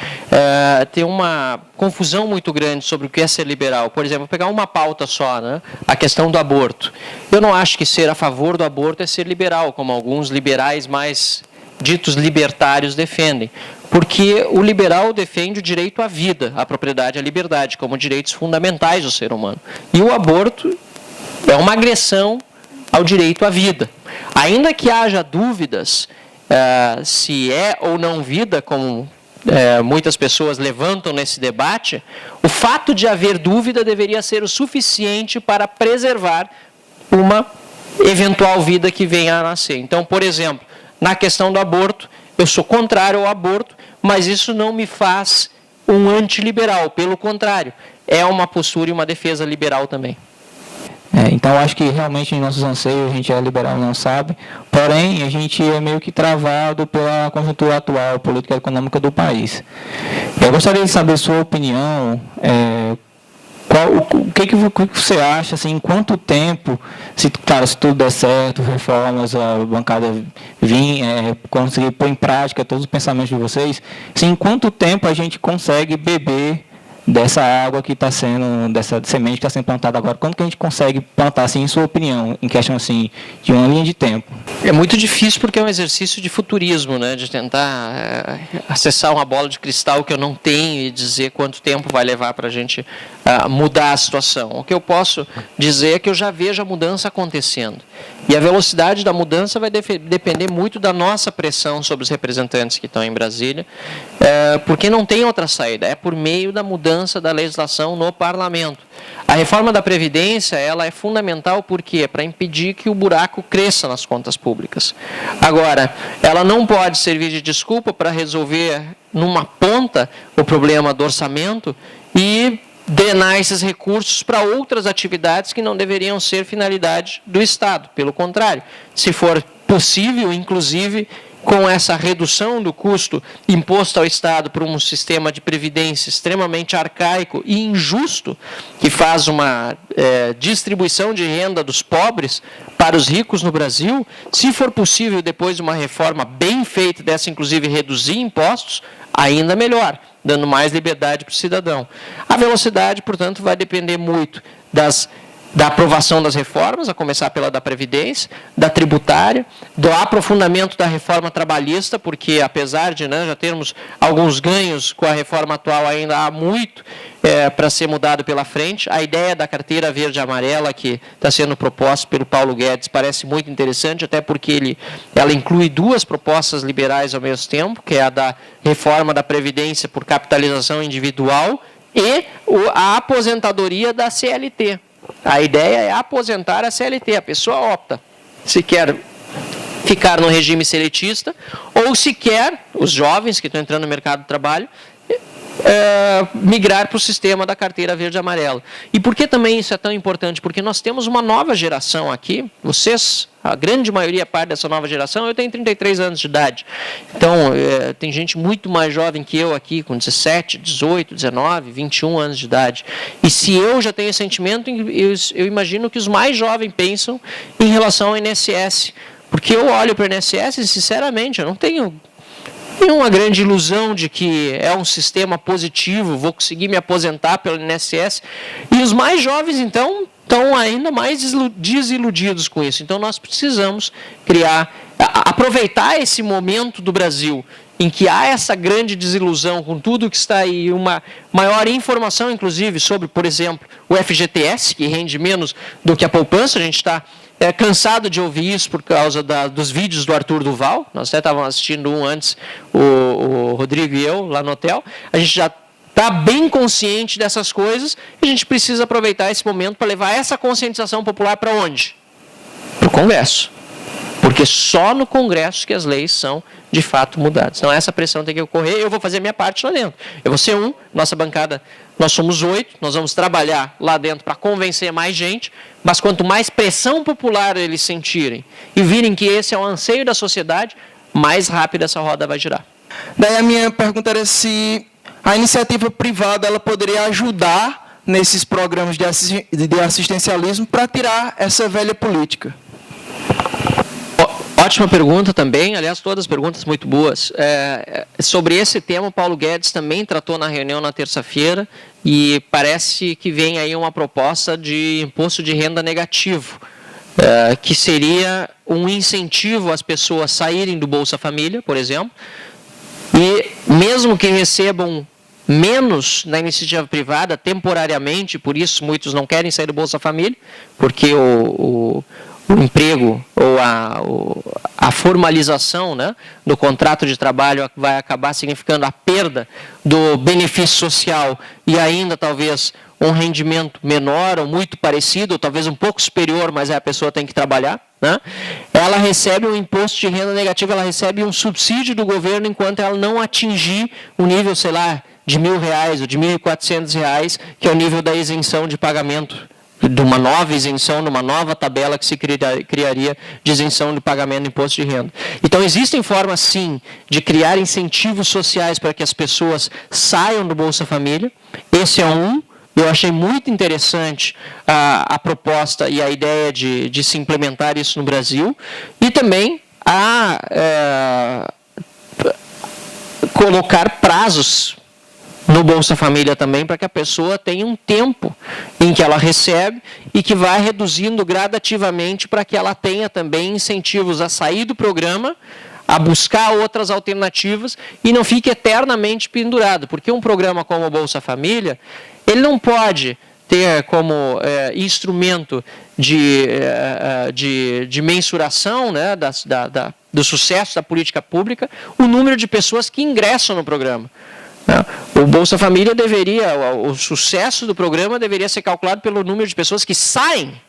Tem uma confusão muito grande sobre o que é ser liberal. Por exemplo, vou pegar uma pauta só, né? A questão do aborto. Eu não acho que ser a favor do aborto é ser liberal, como alguns liberais mais ditos libertários defendem. Porque o liberal defende o direito à vida, à propriedade, à liberdade, como direitos fundamentais do ser humano. E o aborto é uma agressão ao direito à vida. Ainda que haja dúvidas se é ou não vida, como muitas pessoas levantam nesse debate, o fato de haver dúvida deveria ser o suficiente para preservar uma eventual vida que venha a nascer. Então, por exemplo, na questão do aborto, eu sou contrário ao aborto, mas isso não me faz um antiliberal, pelo contrário, é uma postura e uma defesa liberal também. Então, acho que realmente em nossos anseios a gente é liberal, não sabe, porém a gente é meio que travado pela conjuntura atual, política e econômica do país. Eu gostaria de saber a sua opinião, o que você acha, assim, em quanto tempo, se tudo der certo, reformas, a bancada conseguir pôr em prática todos os pensamentos de vocês, assim, em quanto tempo a gente consegue beber dessa água que está sendo, dessa semente que está sendo plantada agora? Quando que a gente consegue plantar, assim, em sua opinião, em questão assim, de uma linha de tempo? É muito difícil porque é um exercício de futurismo, né? De tentar acessar uma bola de cristal que eu não tenho e dizer quanto tempo vai levar para a gente mudar a situação. O que eu posso dizer é que eu já vejo a mudança acontecendo. E a velocidade da mudança vai depender muito da nossa pressão sobre os representantes que estão em Brasília, porque não tem outra saída, é por meio da mudança da legislação no parlamento. A reforma da Previdência, ela é fundamental, por quê? Para impedir que o buraco cresça nas contas públicas. Agora, ela não pode servir de desculpa para resolver numa ponta o problema do orçamento e drenar esses recursos para outras atividades que não deveriam ser finalidade do Estado. Pelo contrário, se for possível, inclusive, com essa redução do custo imposto ao Estado por um sistema de previdência extremamente arcaico e injusto, que faz uma distribuição de renda dos pobres para os ricos no Brasil, se for possível, depois de uma reforma bem feita, dessa inclusive reduzir impostos, ainda melhor, dando mais liberdade para o cidadão. A velocidade, portanto, vai depender muito da aprovação das reformas, a começar pela da Previdência, da tributária, do aprofundamento da reforma trabalhista, porque apesar de já termos alguns ganhos com a reforma atual, ainda há muito para ser mudado pela frente. A ideia da carteira verde e amarela que está sendo proposta pelo Paulo Guedes parece muito interessante, até porque ela inclui duas propostas liberais ao mesmo tempo, que é a da reforma da Previdência por capitalização individual e a aposentadoria da CLT. A ideia é aposentar a CLT. A pessoa opta se quer ficar no regime seletista ou se quer, os jovens que estão entrando no mercado de trabalho, migrar para o sistema da carteira verde e amarela. E por que também isso é tão importante? Porque nós temos uma nova geração aqui, vocês, a grande maioria, parte dessa nova geração, eu tenho 33 anos de idade. Então, tem gente muito mais jovem que eu aqui, com 17, 18, 19, 21 anos de idade. E se eu já tenho esse sentimento, eu imagino que os mais jovens pensam em relação ao INSS. Porque eu olho para o INSS e, sinceramente, eu não tenho nenhuma grande ilusão de que é um sistema positivo, vou conseguir me aposentar pelo INSS. E os mais jovens, então, estão ainda mais desiludidos com isso. Então, nós precisamos aproveitar esse momento do Brasil em que há essa grande desilusão com tudo que está aí, uma maior informação, inclusive, sobre, por exemplo, o FGTS, que rende menos do que a poupança. A gente está cansado de ouvir isso por causa dos vídeos do Arthur Duval. Nós até estávamos assistindo um antes, o Rodrigo e eu, lá no hotel. A gente já está bem consciente dessas coisas e a gente precisa aproveitar esse momento para levar essa conscientização popular para onde? Para o Congresso. Porque só no Congresso que as leis são, de fato, mudadas. Então, essa pressão tem que ocorrer, eu vou fazer a minha parte lá dentro. Eu vou ser nossa bancada, nós somos 8, nós vamos trabalhar lá dentro para convencer mais gente, mas quanto mais pressão popular eles sentirem e virem que esse é o anseio da sociedade, mais rápido essa roda vai girar. Daí a minha pergunta era se a iniciativa privada ela poderia ajudar nesses programas de assistencialismo para tirar essa velha política. Ótima pergunta também, aliás, todas as perguntas muito boas. Sobre esse tema, o Paulo Guedes também tratou na reunião na terça-feira e parece que vem aí uma proposta de imposto de renda negativo, que seria um incentivo às pessoas saírem do Bolsa Família, por exemplo, e mesmo que recebam menos na iniciativa privada, temporariamente, por isso muitos não querem sair do Bolsa Família, porque o emprego ou a formalização, né, do contrato de trabalho vai acabar significando a perda do benefício social e ainda talvez um rendimento menor ou muito parecido, ou talvez um pouco superior, mas a pessoa tem que trabalhar, né? Ela recebe um imposto de renda negativo, ela recebe um subsídio do governo enquanto ela não atingir o nível, sei lá, de R$1.000 ou de R$1.400, que é o nível da isenção de pagamento, de uma nova isenção, numa nova tabela que se criaria de isenção de pagamento do imposto de renda. Então, existem formas, sim, de criar incentivos sociais para que as pessoas saiam do Bolsa Família. Esse é um. Eu achei muito interessante a proposta e a ideia de se implementar isso no Brasil. E também colocar prazos no Bolsa Família também, para que a pessoa tenha um tempo em que ela recebe e que vai reduzindo gradativamente para que ela tenha também incentivos a sair do programa, a buscar outras alternativas e não fique eternamente pendurado. Porque um programa como o Bolsa Família, ele não pode ter como instrumento de mensuração, né, do sucesso da política pública o número de pessoas que ingressam no programa. O Bolsa Família o sucesso do programa deveria ser calculado pelo número de pessoas que saem,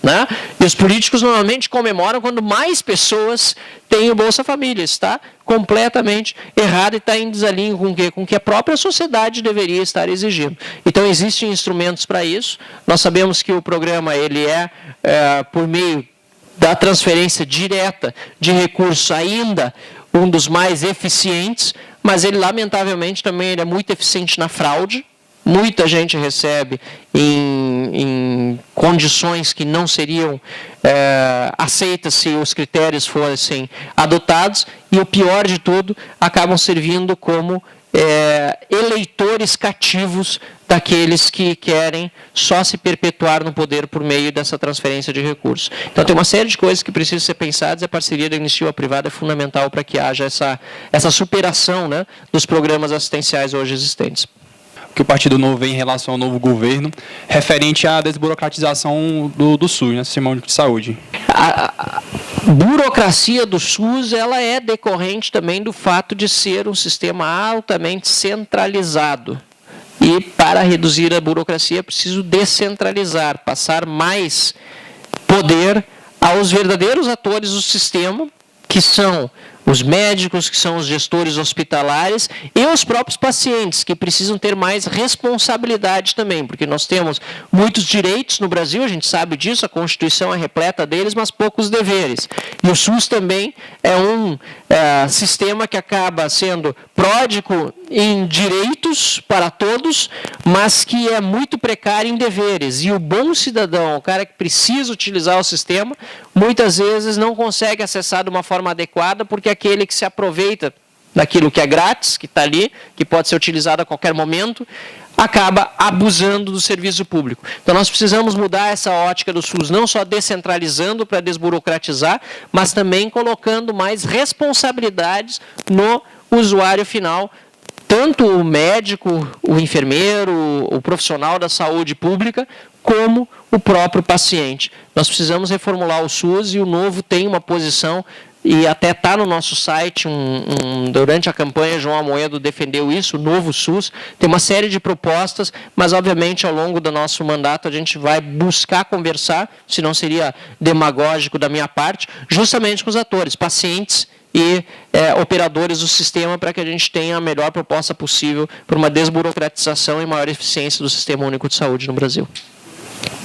né? E os políticos normalmente comemoram quando mais pessoas têm o Bolsa Família. Está completamente errado e está em desalinho com o que a própria sociedade deveria estar exigindo. Então, existem instrumentos para isso. Nós sabemos que o programa ele por meio da transferência direta de recursos ainda um dos mais eficientes, mas ele, lamentavelmente, também ele é muito eficiente na fraude. Muita gente recebe em condições que não seriam aceitas se os critérios fossem adotados, e o pior de tudo, acabam servindo como eleitores cativos daqueles que querem só se perpetuar no poder por meio dessa transferência de recursos. Então, tem uma série de coisas que precisam ser pensadas e a parceria da iniciativa privada é fundamental para que haja essa superação, né, dos programas assistenciais hoje existentes. Que o Partido Novo vem em relação ao novo governo, referente à desburocratização do SUS, né, Sistema Único de Saúde. A burocracia do SUS ela é decorrente também do fato de ser um sistema altamente centralizado. E para reduzir a burocracia é preciso descentralizar, passar mais poder aos verdadeiros atores do sistema, que são os médicos, que são os gestores hospitalares, e os próprios pacientes, que precisam ter mais responsabilidade também, porque nós temos muitos direitos no Brasil, a gente sabe disso, a Constituição é repleta deles, mas poucos deveres. E o SUS também é um sistema que acaba sendo pródigo em direitos para todos, mas que é muito precário em deveres. E o bom cidadão, o cara que precisa utilizar o sistema, muitas vezes não consegue acessar de uma forma adequada, porque aquele que se aproveita daquilo que é grátis, que está ali, que pode ser utilizado a qualquer momento, acaba abusando do serviço público. Então nós precisamos mudar essa ótica do SUS, não só descentralizando para desburocratizar, mas também colocando mais responsabilidades no usuário final, tanto o médico, o enfermeiro, o profissional da saúde pública, como o próprio paciente. Nós precisamos reformular o SUS e o Novo tem uma posição, e até está no nosso site, durante a campanha João Amoedo defendeu isso, o Novo SUS, tem uma série de propostas, mas obviamente ao longo do nosso mandato a gente vai buscar conversar, se não seria demagógico da minha parte, justamente com os atores, pacientes e operadores do sistema, para que a gente tenha a melhor proposta possível para uma desburocratização e maior eficiência do Sistema Único de Saúde no Brasil.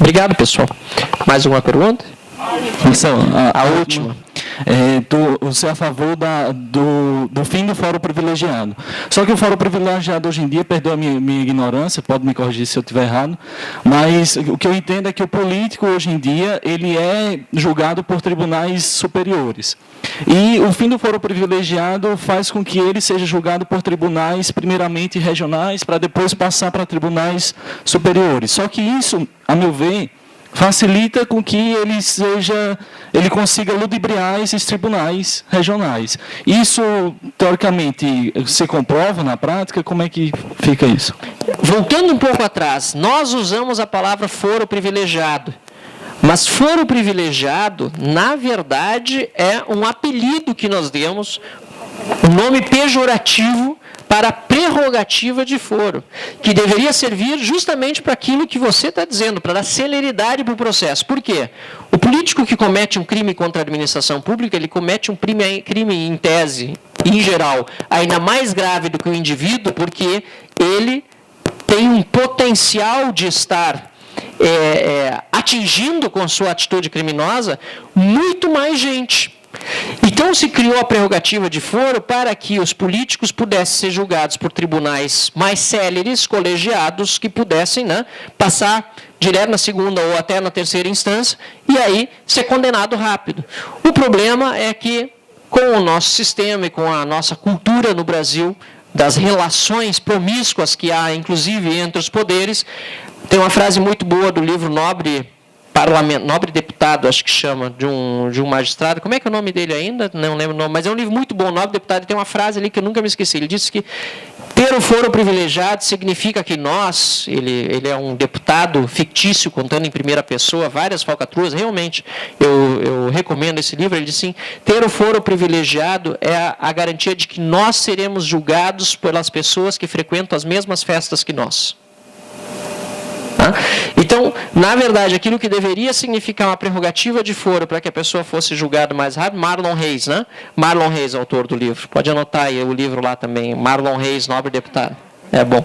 Obrigado, pessoal. Mais alguma pergunta? A última. Você é a favor do fim do fórum privilegiado. Só que o fórum privilegiado hoje em dia, perdoa a minha ignorância, pode me corrigir se eu estiver errado, mas o que eu entendo é que o político hoje em dia ele é julgado por tribunais superiores. E o fim do fórum privilegiado faz com que ele seja julgado por tribunais primeiramente regionais, para depois passar para tribunais superiores. Só que isso, a meu ver, facilita com que ele consiga ludibriar esses tribunais regionais. Isso, teoricamente, se comprova na prática? Como é que fica isso? Voltando um pouco atrás, nós usamos a palavra foro privilegiado. Mas foro privilegiado, na verdade, é um apelido que nós demos, um nome pejorativo para a prerrogativa de foro, que deveria servir justamente para aquilo que você está dizendo, para dar celeridade para o processo. Por quê? O político que comete um crime contra a administração pública, ele comete um crime em tese, em geral, ainda mais grave do que o indivíduo, porque ele tem um potencial de estar atingindo com sua atitude criminosa muito mais gente. Então se criou a prerrogativa de foro para que os políticos pudessem ser julgados por tribunais mais céleres, colegiados, que pudessem passar direto na segunda ou até na terceira instância e aí ser condenado rápido. O problema é que com o nosso sistema e com a nossa cultura no Brasil, das relações promíscuas que há, inclusive, entre os poderes, tem uma frase muito boa do livro Nobre Deputado, acho que chama, de um magistrado. Como é que é o nome dele ainda? Não lembro o nome, mas é um livro muito bom, Nobre Deputado, e tem uma frase ali que eu nunca me esqueci. Ele disse que ter o foro privilegiado significa que nós, ele é um deputado fictício, contando em primeira pessoa várias falcatruas, realmente, eu recomendo esse livro. Ele diz assim, ter o foro privilegiado é a garantia de que nós seremos julgados pelas pessoas que frequentam as mesmas festas que nós. Então, na verdade, aquilo que deveria significar uma prerrogativa de foro para que a pessoa fosse julgada mais rápido, Marlon Reis, Marlon Reis, autor do livro. Pode anotar aí o livro lá também, Marlon Reis, Nobre Deputado. É bom.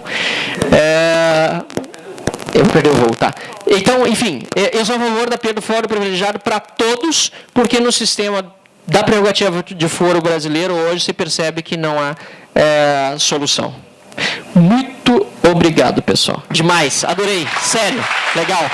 Eu perdi o voo, tá? Então, enfim, eu sou a favor da perda do foro privilegiado para todos, porque no sistema da prerrogativa de foro brasileiro, hoje se percebe que não há solução. Muito obrigado, pessoal. Demais, adorei, sério, legal.